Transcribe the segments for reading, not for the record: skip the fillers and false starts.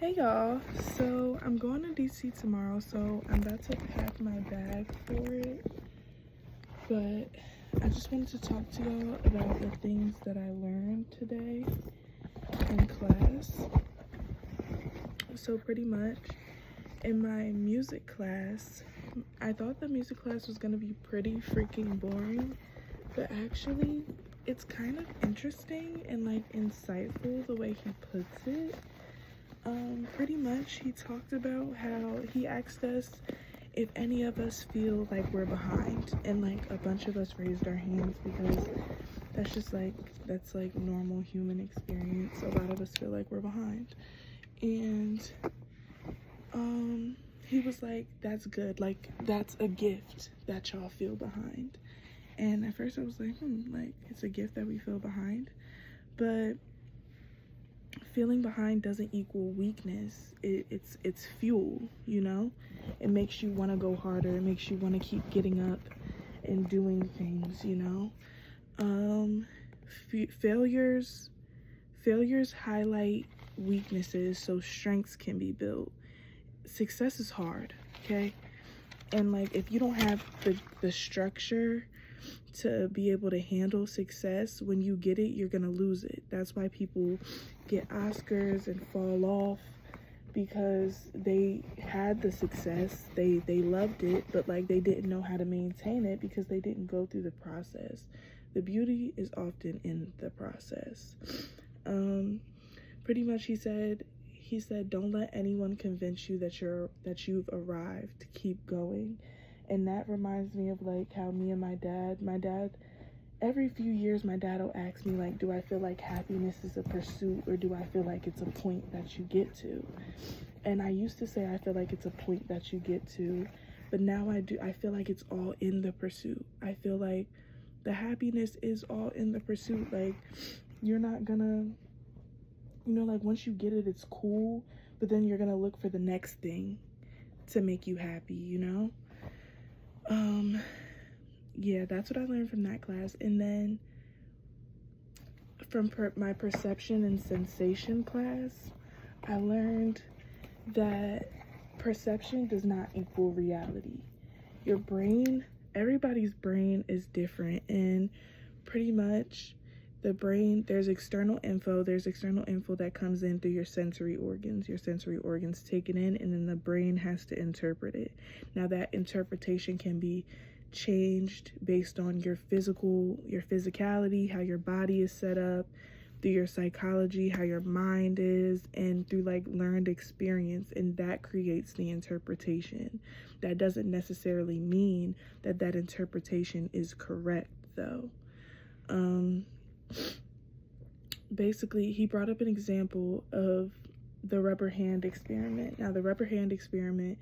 Hey y'all, so I'm going to DC tomorrow, so I'm about to pack my bag for it, but I just wanted to talk to y'all about the things that I learned today in class. So pretty much in my music class, I thought the music class was going to be pretty freaking boring, but actually it's kind of interesting and like insightful the way he puts it. Pretty much he talked about how he asked us if any of us feel like we're behind, and like a bunch of us raised our hands because that's like normal human experience. A lot of us feel like we're behind, and he was like, that's good, like that's a gift that y'all feel behind. And at first I was like, like it's a gift that we feel behind, but feeling behind doesn't equal weakness. It's fuel, you know. It makes you want to go harder. It makes you want to keep getting up and doing things, you know. Failures highlight weaknesses so strengths can be built. Success is hard, okay? And like if you don't have the structure to be able to handle success, when you get it, you're gonna lose it. That's why people get Oscars and fall off, because they had the success, they loved it, but like they didn't know how to maintain it because they didn't go through the process. The beauty is often in the process. Pretty much he said don't let anyone convince you that you've arrived. Keep going. And that reminds me of like how me and my dad, every few years my dad will ask me like, do I feel like happiness is a pursuit, or do I feel like it's a point that you get to? And I used to say I feel like it's a point that you get to, but now I feel like it's all in the pursuit. I feel like the happiness is all in the pursuit. Like you're not gonna, like once you get it, it's cool, but then you're gonna look for the next thing to make you happy, yeah, that's what I learned from that class. And then from my perception and sensation class, I learned that perception does not equal reality. Your brain, everybody's brain is different, and pretty much the brain, there's external info that comes in through your sensory organs take it in, and then the brain has to interpret it. Now that interpretation can be changed based on your physicality, how your body is set up, through your psychology, how your mind is, and through like learned experience, and that creates the interpretation. That doesn't necessarily mean that interpretation is correct though. Basically he brought up an example of the rubber hand experiment. Now the rubber hand experiment,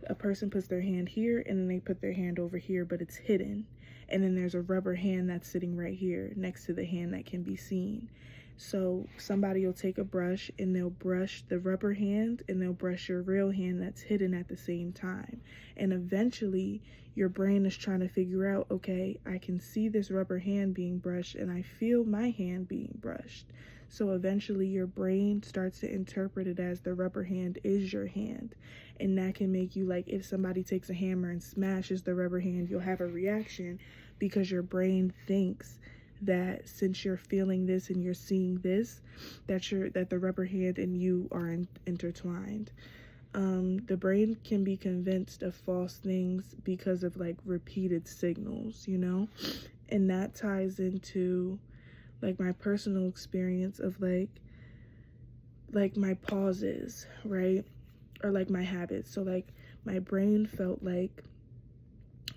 a person puts their hand here and then they put their hand over here, but it's hidden, and then there's a rubber hand that's sitting right here next to the hand that can be seen. So somebody will take a brush and they'll brush the rubber hand and they'll brush your real hand that's hidden at the same time, and eventually your brain is trying to figure out, okay, I can see this rubber hand being brushed and I feel my hand being brushed. So eventually your brain starts to interpret it as the rubber hand is your hand. And that can make you, like, if somebody takes a hammer and smashes the rubber hand, you'll have a reaction because your brain thinks that since you're feeling this and you're seeing this, that the rubber hand and you are intertwined. The brain can be convinced of false things because of like repeated signals, and that ties into like my personal experience of like my pauses, right? Or like my habits. So like my brain felt like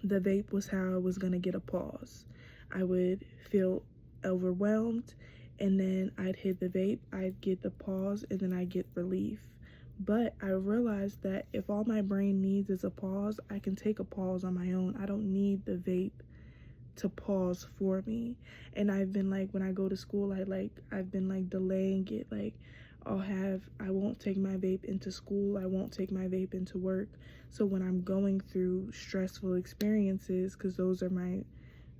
the vape was how I was gonna get a pause. I would feel overwhelmed, and then I'd hit the vape, I'd get the pause, and then I'd get relief. But I realized that if all my brain needs is a pause, I can take a pause on my own. I don't need the vape to pause for me. And I've been like, when I go to school, I've been like delaying it. Like I won't take my vape into school. I won't take my vape into work. So when I'm going through stressful experiences, because those are my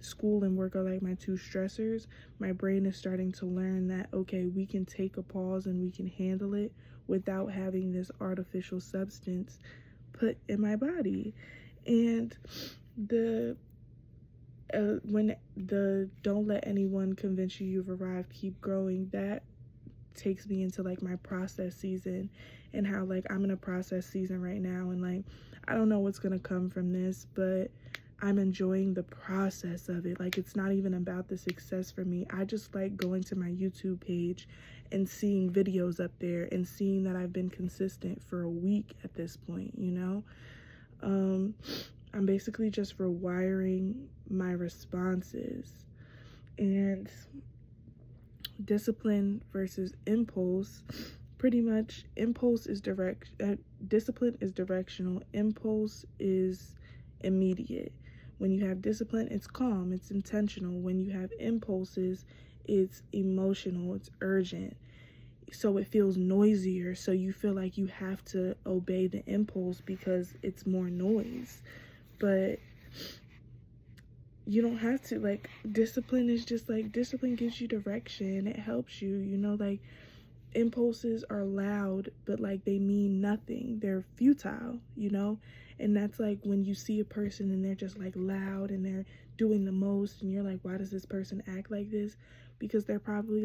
school and work are like my two stressors, my brain is starting to learn that, okay, we can take a pause and we can handle it without having this artificial substance put in my body. And the when the don't let anyone convince you you've arrived, keep growing, that takes me into like my process season, and how like I'm in a process season right now, and like I don't know what's gonna come from this, but I'm enjoying the process of it. Like, it's not even about the success for me. I just like going to my YouTube page and seeing videos up there and seeing that I've been consistent for a week at this point, you know? I'm basically just rewiring my responses. And discipline versus impulse, pretty much impulse is discipline is directional, impulse is immediate. When you have discipline, it's calm, it's intentional. When you have impulses, it's emotional, it's urgent, so it feels noisier, so you feel like you have to obey the impulse because it's more noise. But you don't have to. Like, discipline is just like, discipline gives you direction, it helps you, you know? Like, impulses are loud, but like they mean nothing, they're futile, you know? And that's like when you see a person and they're just like loud and they're doing the most, and you're like, why does this person act like this? Because they probably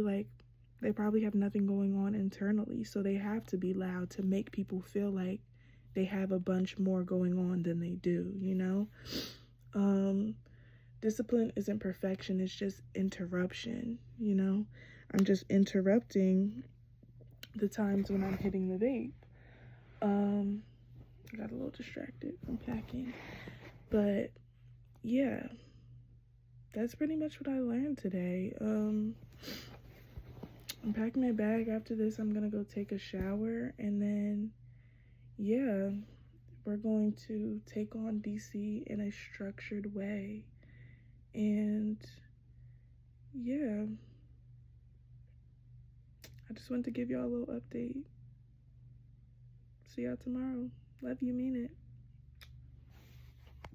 have nothing going on internally, so they have to be loud to make people feel like they have a bunch more going on than they do, you know? Discipline isn't perfection, it's just interruption, you know? I'm just interrupting the times when I'm hitting the vape. I got a little distracted from packing. But yeah, that's pretty much what I learned today. I'm packing my bag. After this, I'm gonna go take a shower, and then yeah, we're going to take on DC in a structured way. And yeah, I just wanted to give y'all a little update. See y'all tomorrow. Love you, mean it.